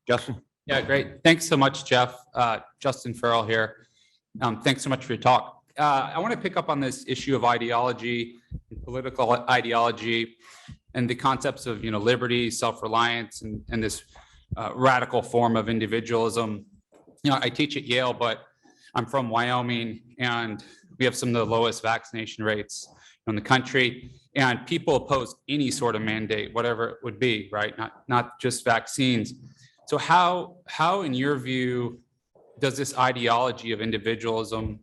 Justin? Yeah, great. Thanks so much, Jeff. Justin Farrell here. Thanks so much for your talk. I want to pick up on this issue of ideology, political ideology, and the concepts of liberty, self-reliance, and this radical form of individualism. I teach at Yale, but I'm from Wyoming, and we have some of the lowest vaccination rates in the country. And people oppose any sort of mandate, whatever it would be, right? Not just vaccines. So how, in your view, does this ideology of individualism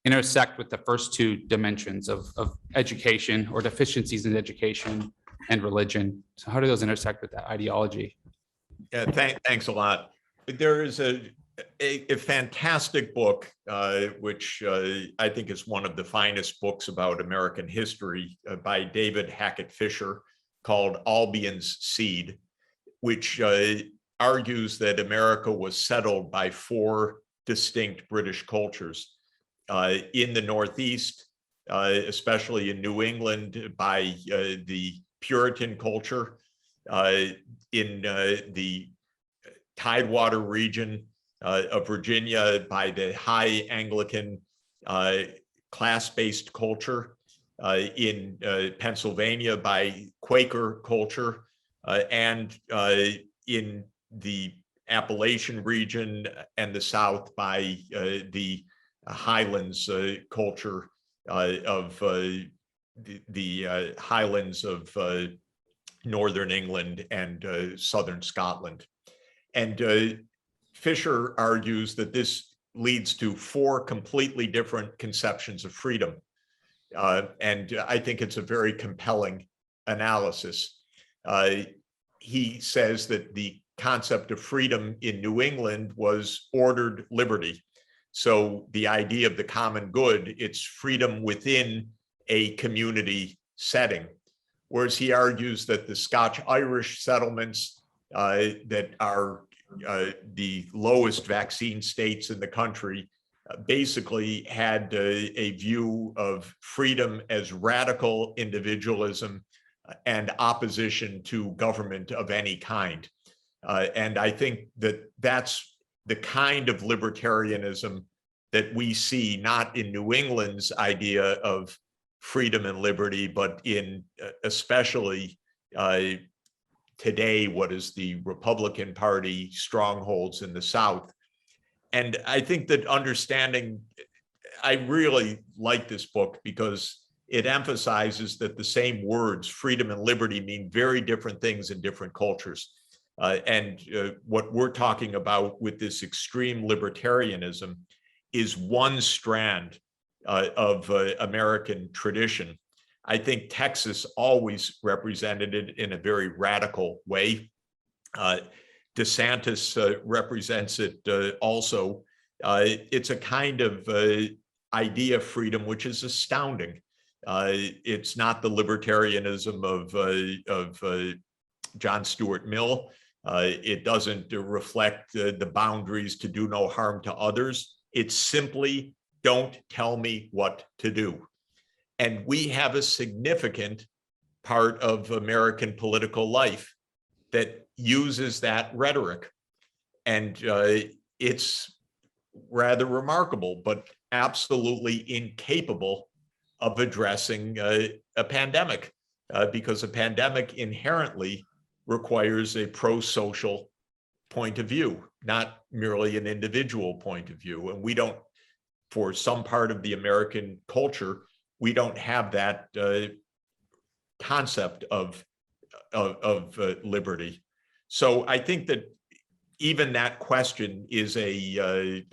intersect with the first two dimensions of education, or deficiencies in education and religion? So how do those intersect with that ideology? Yeah, thanks a lot. There is a fantastic book, which I think is one of the finest books about American history, by David Hackett Fisher, called Albion's Seed, which argues that America was settled by four distinct British cultures. In the Northeast, especially in New England, by the Puritan culture, in the Tidewater region of Virginia, by the high Anglican class-based culture, in Pennsylvania by Quaker culture, and in the Appalachian region and the South by the Highlands culture of the Highlands of Northern England and Southern Scotland. And Fisher argues that this leads to four completely different conceptions of freedom. And I think it's a very compelling analysis. He says that the concept of freedom in New England was ordered liberty. So the idea of the common good, it's freedom within a community setting. Whereas he argues that the Scotch-Irish settlements that are the lowest vaccine states in the country basically had a view of freedom as radical individualism and opposition to government of any kind. And I think that that's the kind of libertarianism that we see not in New England's idea of freedom and liberty, but in especially today, what is the Republican Party strongholds in the South. And I think that I really like this book because it emphasizes that the same words, freedom and liberty, mean very different things in different cultures. And what we're talking about with this extreme libertarianism is one strand of American tradition. I think Texas always represented it in a very radical way. DeSantis represents it also. It's a kind of idea of freedom which is astounding. It's not the libertarianism of John Stuart Mill. It doesn't reflect the boundaries to do no harm to others. It's simply, don't tell me what to do. And we have a significant part of American political life that uses that rhetoric. And it's rather remarkable, but absolutely incapable of addressing a pandemic, because a pandemic inherently requires a pro-social point of view, not merely an individual point of view. And we don't, for some part of the American culture, we don't have that concept of liberty. So I think that even that question is a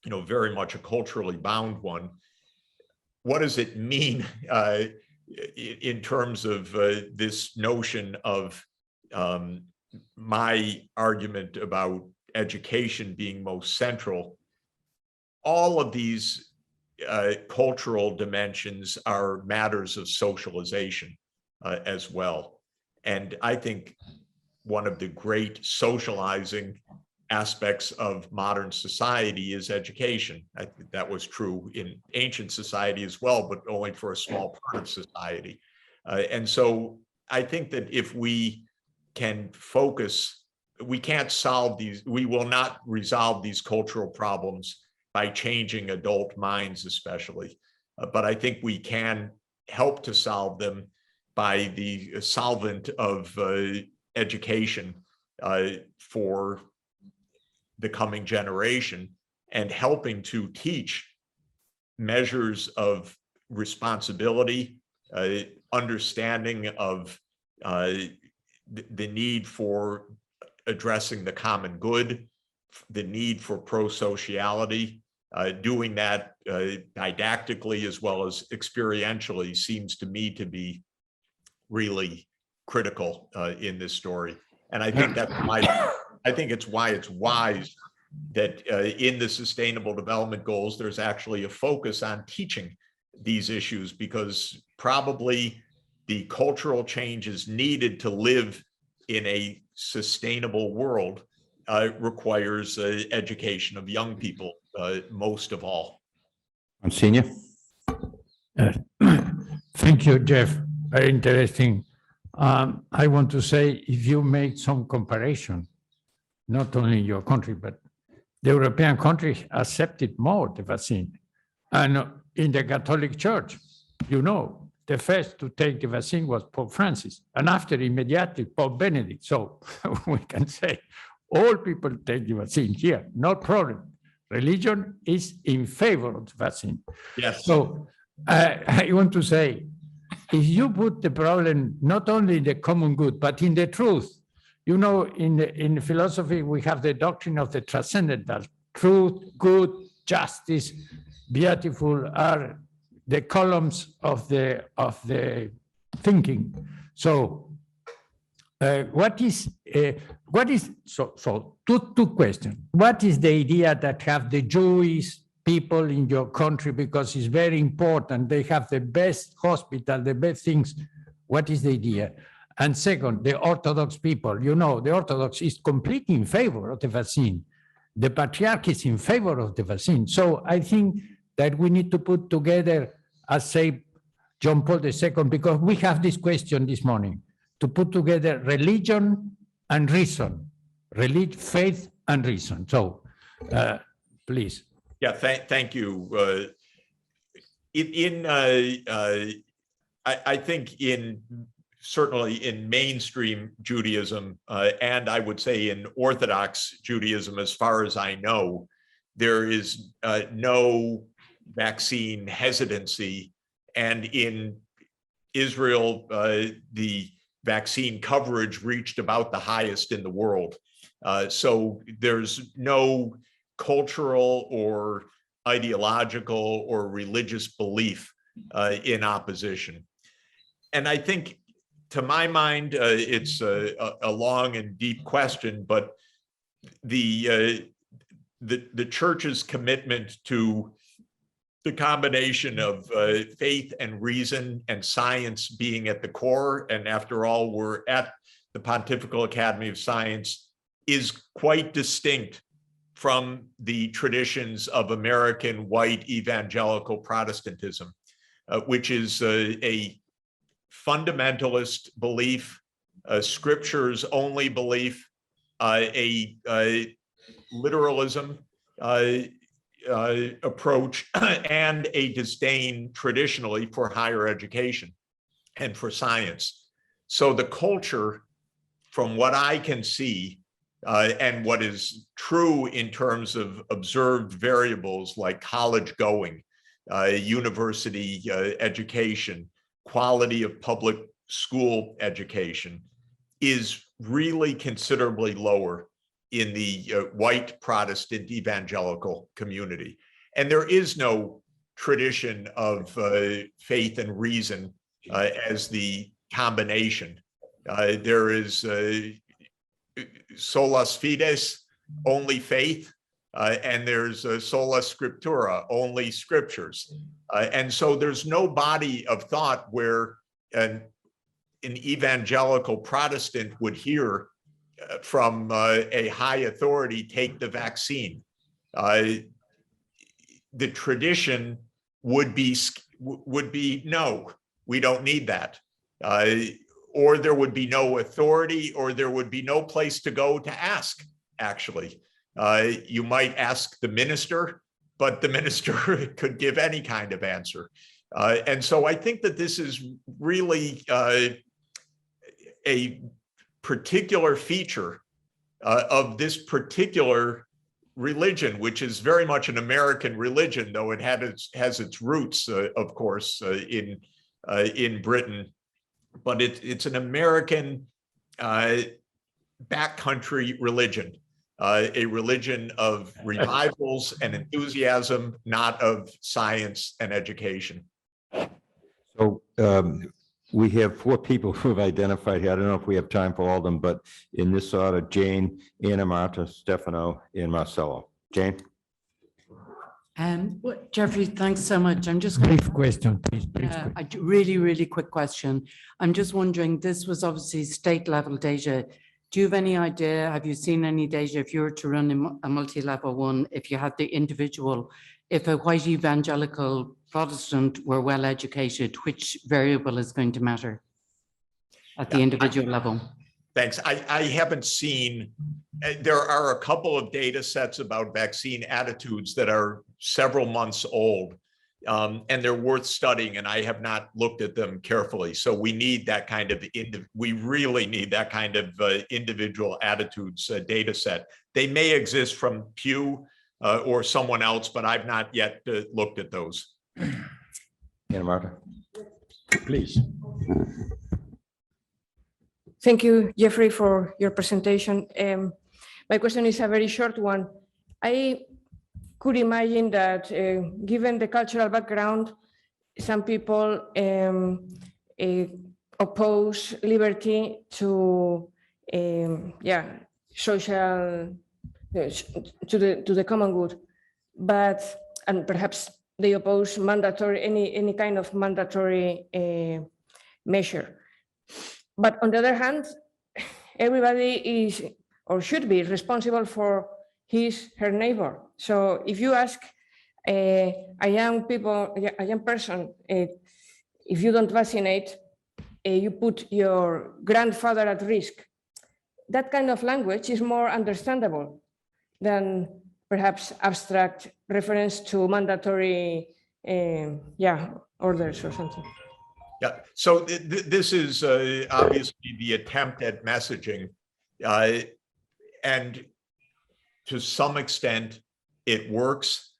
very much a culturally bound one. What does it mean in terms of this notion of my argument about education being most central? All of these cultural dimensions are matters of socialization as well. And I think one of the great socializing aspects of modern society is education. I think that was true in ancient society as well, but only for a small part of society. And so I think that if we can focus we can't solve these, we will not resolve these cultural problems by changing adult minds especially. But I think we can help to solve them by the solvent of education for the coming generation, and helping to teach measures of responsibility, understanding of the need for addressing the common good, the need for pro-sociality. Doing that didactically as well as experientially seems to me to be really critical in this story. And I think that's why it's wise that in the Sustainable Development Goals, there's actually a focus on teaching these issues, because probably the cultural changes needed to live in a sustainable world requires education of young people most of all. Monsignor? Thank you, Jeff. Very interesting. I want to say, if you make some comparison, not only in your country, but the European countries accepted more the vaccine. And in the Catholic Church, the first to take the vaccine was Pope Francis, and after immediately Pope Benedict. So we can say all people take the vaccine here, no problem. Religion is in favor of the vaccine. Yes. So I want to say, if you put the problem not only in the common good, but in the truth, in philosophy, we have the doctrine of the transcendental. Truth, good, justice, beautiful are the columns of the thinking. So two questions. What is the idea that have the Jewish people in your country, because it's very important, they have the best hospital, the best things. What is the idea? And second, the Orthodox people, the Orthodox is completely in favor of the vaccine. The Patriarch is in favor of the vaccine. So I think that we need to put together, as say John Paul II, because we have this question this morning, to put together religion and reason, faith and reason. So please. Yeah, thank you. I think certainly in mainstream Judaism, and I would say in Orthodox Judaism, as far as I know, there is no vaccine hesitancy. And in Israel, the vaccine coverage reached about the highest in the world. So there's no cultural or ideological or religious belief in opposition. And I think, to my mind, it's a long and deep question, but the church's commitment to the combination of faith and reason and science being at the core, and after all, we're at the Pontifical Academy of Science, is quite distinct from the traditions of American white evangelical Protestantism, which is a fundamentalist belief, a scriptures only belief, a literalism approach, and a disdain traditionally for higher education and for science. So the culture, from what I can see, and what is true in terms of observed variables like college going, university education, quality of public school education, is really considerably lower in the white Protestant evangelical community. And there is no tradition of faith and reason as the combination. There is solas fides, only faith, and there's sola scriptura, only scriptures. And so there's no body of thought where an evangelical Protestant would hear from a high authority, take the vaccine. The tradition would be no, we don't need that. or there would be no authority, or there would be no place to go to ask, actually. You might ask the minister, but the minister could give any kind of answer. And so I think that this is really a particular feature of this particular religion, which is very much an American religion, though it has its roots, of course, in Britain. But it's an American backcountry religion, a religion of revivals and enthusiasm, not of science and education. So we have 4 people who have identified here. I don't know if we have time for all of them, but in this order: Jane, Anna Marta, Stefano, and Marcelo. Jane? Jeffrey, thanks so much. I'm just Brief question, please. Brief question. a really quick question. I'm just wondering, this was obviously state level data. Do you have any idea, have you seen any data, if you were to run a multi-level one, if you had the individual, if a white evangelical Protestant were well educated, which variable is going to matter at the individual level? Thanks. I haven't seen, there are a couple of data sets about vaccine attitudes that are several months old, and they're worth studying, and I have not looked at them carefully. So we need that kind of, we really need that kind of individual attitudes data set. They may exist from Pew or someone else, but I've not yet looked at those. Anna Marta? Please. Thank you, Jeffrey, for your presentation. My question is a very short one. I could imagine that given the cultural background, some people oppose liberty to social, to the common good, and perhaps they oppose mandatory, any kind of mandatory measure. But on the other hand, everybody is or should be responsible for her neighbor. So if you ask a young person, if you don't vaccinate, you put your grandfather at risk. That kind of language is more understandable than perhaps abstract reference to mandatory orders or something. Yeah, so this is obviously the attempt at messaging, and to some extent it works.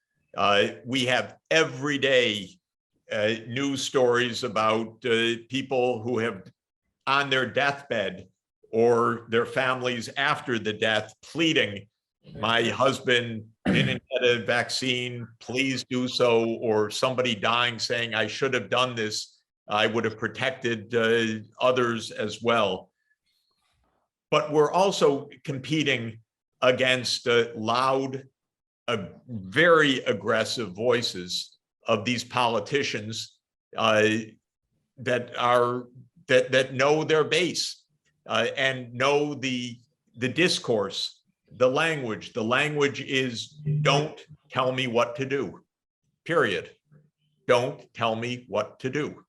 We have everyday news stories about people who have on their deathbed or their families after the death pleading, my husband didn't get a vaccine, please do so, or somebody dying saying, I should have done this. I would have protected others as well. But we're also competing against loud, very aggressive voices of these politicians that know their base and know the discourse, the language. The language is, don't tell me what to do, period. Don't tell me what to do.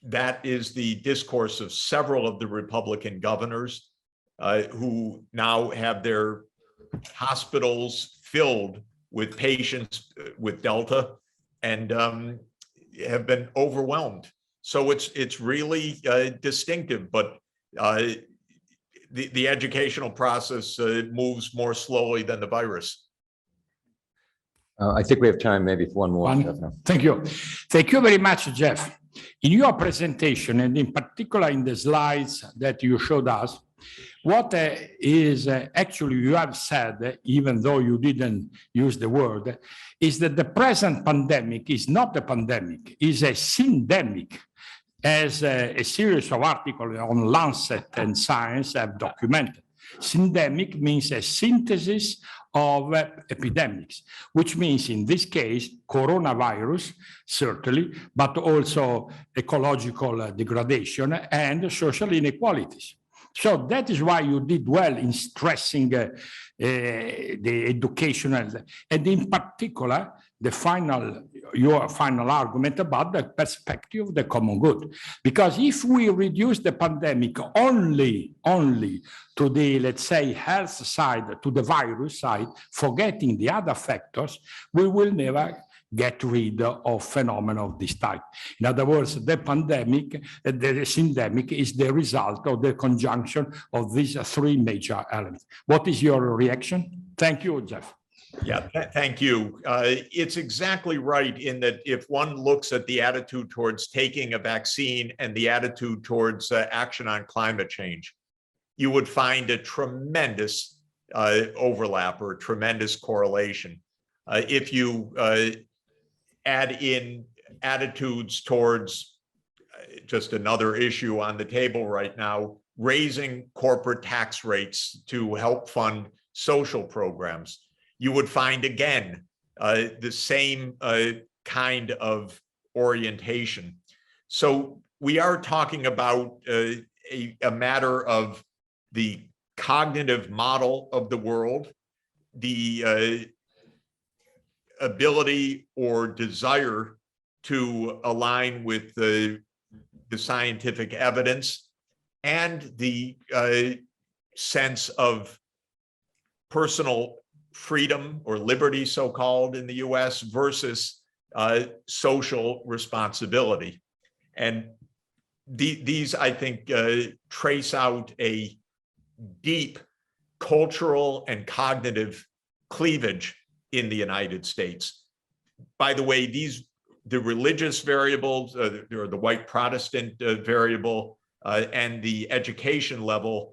That is the discourse of several of the Republican governors who now have their hospitals filled with patients with Delta and have been overwhelmed. So it's really distinctive, but the educational process moves more slowly than the virus. I think we have time maybe for one more. Stefano. Thank you. Thank you very much, Jeff. In your presentation, and in particular in the slides that you showed us, what is actually you have said, even though you didn't use the word, is that the present pandemic is not a pandemic, is a syndemic, as a series of articles on Lancet and Science have documented. Syndemic means a synthesis of epidemics, which means in this case, coronavirus, certainly, but also ecological degradation and social inequalities. So that is why you did well in stressing the educational, and in particular, your final argument about the perspective of the common good. Because if we reduce the pandemic only to the, let's say, health side, to the virus side, forgetting the other factors, we will never get rid of phenomena of this type. In other words, the pandemic, the syndemic is the result of the conjunction of these three major elements. What is your reaction? Thank you, Jeff. Yeah, thank you. It's exactly right in that if one looks at the attitude towards taking a vaccine and the attitude towards action on climate change, you would find a tremendous overlap or tremendous correlation. If you add in attitudes towards just another issue on the table right now, raising corporate tax rates to help fund social programs, you would find again the same kind of orientation. So we are talking about a matter of the cognitive model of the world, the ability or desire to align with the scientific evidence, and the sense of personal freedom or liberty, so-called in the US, versus social responsibility. And these, I think, trace out a deep cultural and cognitive cleavage in the United States. By the way, the religious variables, or the white Protestant variable, and the education level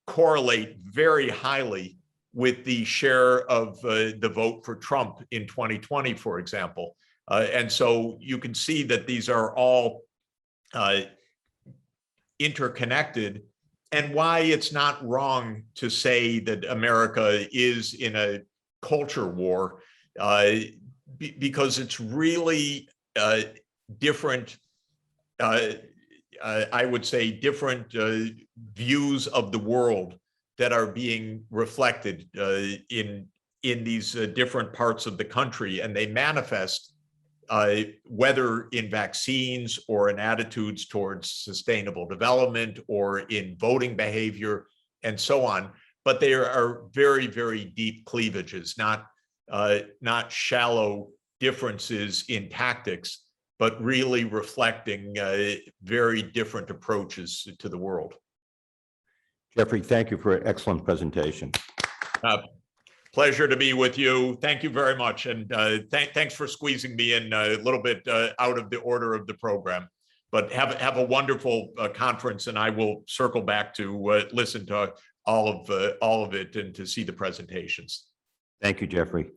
correlate very highly with the share of the vote for Trump in 2020, for example. And so you can see that these are all interconnected, and why it's not wrong to say that America is in a culture war, because it's really different, I would say, different views of the world that are being reflected in these different parts of the country, and they manifest whether in vaccines or in attitudes towards sustainable development or in voting behavior and so on. But there are very, very deep cleavages, not shallow differences in tactics, but really reflecting very different approaches to the world. Jeffrey, thank you for an excellent presentation. Pleasure to be with you. Thank you very much. And thanks for squeezing me in a little bit out of the order of the program. But have a wonderful conference, and I will circle back to listen to all of it and to see the presentations. Thank you, Jeffrey.